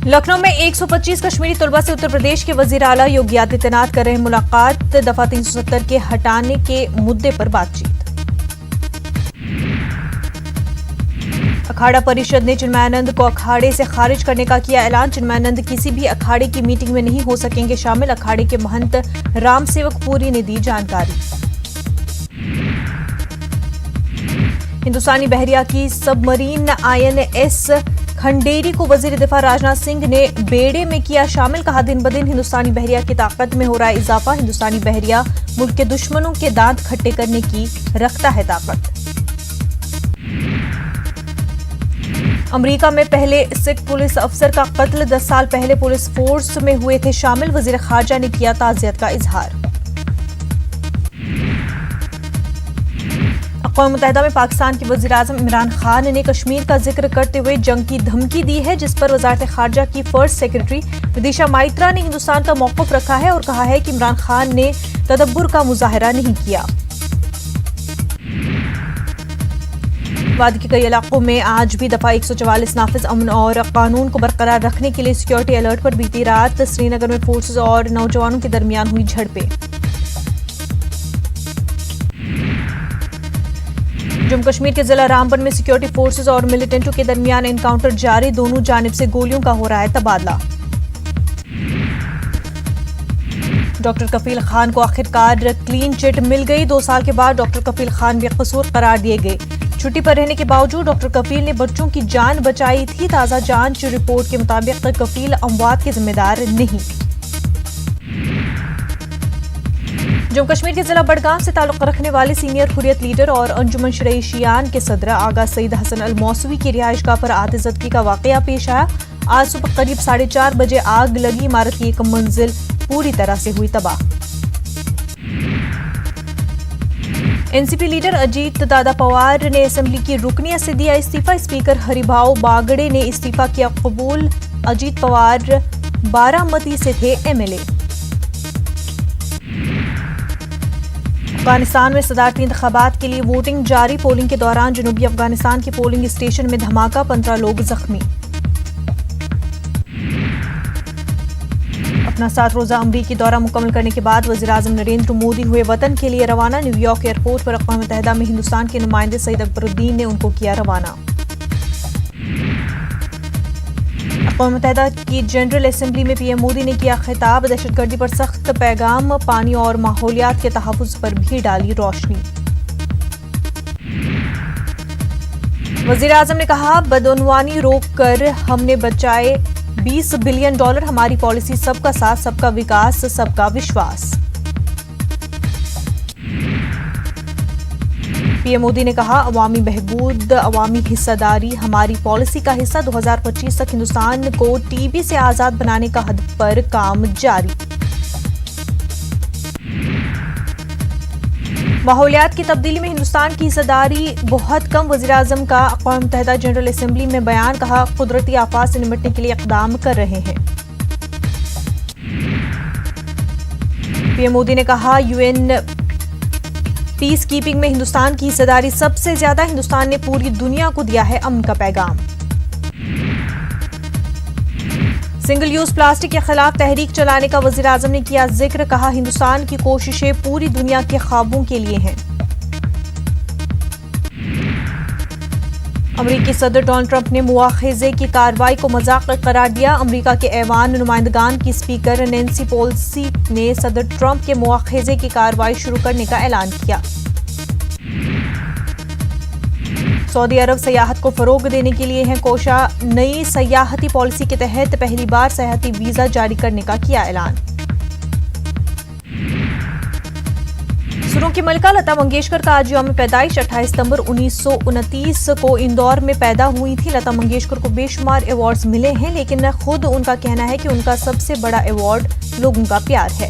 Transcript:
लखनऊ में 125 कश्मीरी तलबा से उत्तर प्रदेश के वजीर आला योगी आदित्यनाथ कर रहे मुलाकात। दफा 370 के हटाने के मुद्दे पर बातचीत। अखाड़ा परिषद ने चिन्मयानंद को अखाड़े से खारिज करने का किया ऐलान। चिन्मयानंद किसी भी अखाड़े की मीटिंग में नहीं हो सकेंगे शामिल। अखाड़े के महंत राम सेवक पुरी ने दी जानकारी। हिंदुस्तानी बहरिया की सबमरीन INS खंडेरी को वजीर दिफा राजनाथ सिंह ने बेड़े में किया शामिल। कहा दिन ब दिन हिंदुस्तानी बहरिया की ताकत में हो रहा है इजाफा। हिंदुस्तानी बहरिया मुल्क के दुश्मनों के दांत खट्टे करने की रखता है ताकत। अमेरिका में पहले सिख पुलिस अफसर का कत्ल 10 साल पहले पुलिस फोर्स में हुए थे शामिल। वजीर खारजा ने किया ताज़ियत का इजहार। अक़वाम मुत्तहिदा में पाकिस्तान के वज़ीर-ए-आज़म इमरान खान ने कश्मीर का जिक्र करते हुए जंग की धमकी दी है, जिस पर वज़ारत खारजा की फर्स्ट सेक्रेटरी विदिशा माइत्रा ने हिंदुस्तान का मौक़िफ़ रखा है और कहा है कि इमरान खान ने तदब्बुर का मुज़ाहरा नहीं किया। वादी के कई इलाकों में आज भी दफा 144 नाफिज। अमन और कानून को बरकरार रखने के लिए सिक्योरिटी अलर्ट पर बीती रात श्रीनगर में फोर्सेज और नौजवानों के दरमियान हुई झड़पें। जम्मू कश्मीर के जिला रामबन में सिक्योरिटी फोर्सेज और मिलिटेंटों के दरमियान एनकाउंटर जारी। दोनों जानिब से गोलियों का हो रहा है तबादला। डॉक्टर कफील खान को आखिरकार क्लीन चिट मिल गई। 2 साल के बाद डॉक्टर कफील खान बेकसूर करार दिए गए। छुट्टी पर रहने के बावजूद डॉक्टर कफील ने बच्चों की जान बचाई थी। ताज़ा जांच रिपोर्ट के मुताबिक कफील अमवात के जिम्मेदार नहीं। जम्मू कश्मीर के जिला बडगाम से ताल्लुक रखने वाले सीनियर हुर्रियत लीडर और अंजुमन शरई शियान के सदर आगा सईद हसन अल मौसवी की रिहाइशगाह पर आतिशज़दगी का वाकया पेश आया। आज सुबह करीब 4:30 बजे आग लगी। इमारत की एक मंजिल पूरी तरह से हुई तबाह। एनसीपी लीडर अजीत दादा पवार ने असेंबली की रुकनियत से दिया इस्तीफा। स्पीकर हरिभाऊ बागड़े ने इस्तीफा किया कबूल। अजीत पवार बारामती से थे MLA। अफगानिस्तान में सदारती इंतखाबात के लिए वोटिंग जारी। पोलिंग के दौरान जनूबी अफगानिस्तान के पोलिंग स्टेशन में धमाका, 15 लोग जख्मी। अपना 7 रोजा अमरीकी दौरा मुकम्मल करने के बाद वज़ीर-ए-आज़म नरेंद्र मोदी हुए वतन के लिए रवाना। न्यूयॉर्क एयरपोर्ट पर अक़वाम मुत्तहिदा में हिंदुस्तान के नुमाइंदे सईद अकबरुद्दीन ने उनको किया रवाना। अक़वाम मुत्तहिदा की जनरल असेंबली में PM मोदी ने किया खिताब। दहशतगर्दी पर सख्त पैगाम, पानी और माहौलियात के तहफ़्फ़ुज़ पर भी डाली रोशनी। वज़ीर-ए-आज़म ने कहा बदउनवानी रोक कर हमने बचाए $20 बिलियन। हमारी पॉलिसी सबका साथ, सबका विकास, सबका विश्वास। PM मोदी ने कहा अवामी बहबूद, अवामी हिस्सेदारी हमारी पॉलिसी का हिस्सा। 2025 तक हिंदुस्तान को TB से आजाद बनाने का हदफ पर काम जारी। माहौलियात की तब्दीली में हिंदुस्तान की हिस्सेदारी बहुत कम। वज़ीर-ए-आज़म का अक़वाम मुत्तहिदा जनरल असेंबली में बयान। कहा कुदरती आफात से निपटने के लिए इक़दाम कर रहे हैं। PM मोदी ने कहा UN पीस कीपिंग में हिंदुस्तान की हिस्सेदारी सबसे ज्यादा। हिंदुस्तान ने पूरी दुनिया को दिया है अमन का पैगाम। सिंगल यूज प्लास्टिक के खिलाफ तहरीक चलाने का वज़ीर-ए-आज़म ने किया जिक्र। कहा हिंदुस्तान की कोशिशें पूरी दुनिया के ख्वाबों के लिए हैं। अमेरिकी सदर डोनाल्ड ट्रंप ने मुआखज़े की कार्रवाई को मजाक करार दिया। अमेरिका के ऐवान नुमाइंदगान की स्पीकर नैन्सी पेलोसी ने सदर ट्रंप के मुआखज़े की कार्रवाई शुरू करने का ऐलान किया। सऊदी अरब सयाहत को फरोग देने के लिए है कोशा। नई सयाहती पॉलिसी के तहत पहली बार सयाहती वीजा जारी करने का किया ऐलान। सुरों की मलिका लता मंगेशकर का आज यौम पैदाइश। 28 सितंबर 1929 को इंदौर में पैदा हुई थी। लता मंगेशकर को बेशुमार अवार्ड्स मिले हैं, लेकिन खुद उनका कहना है कि उनका सबसे बड़ा अवार्ड लोगों का प्यार है।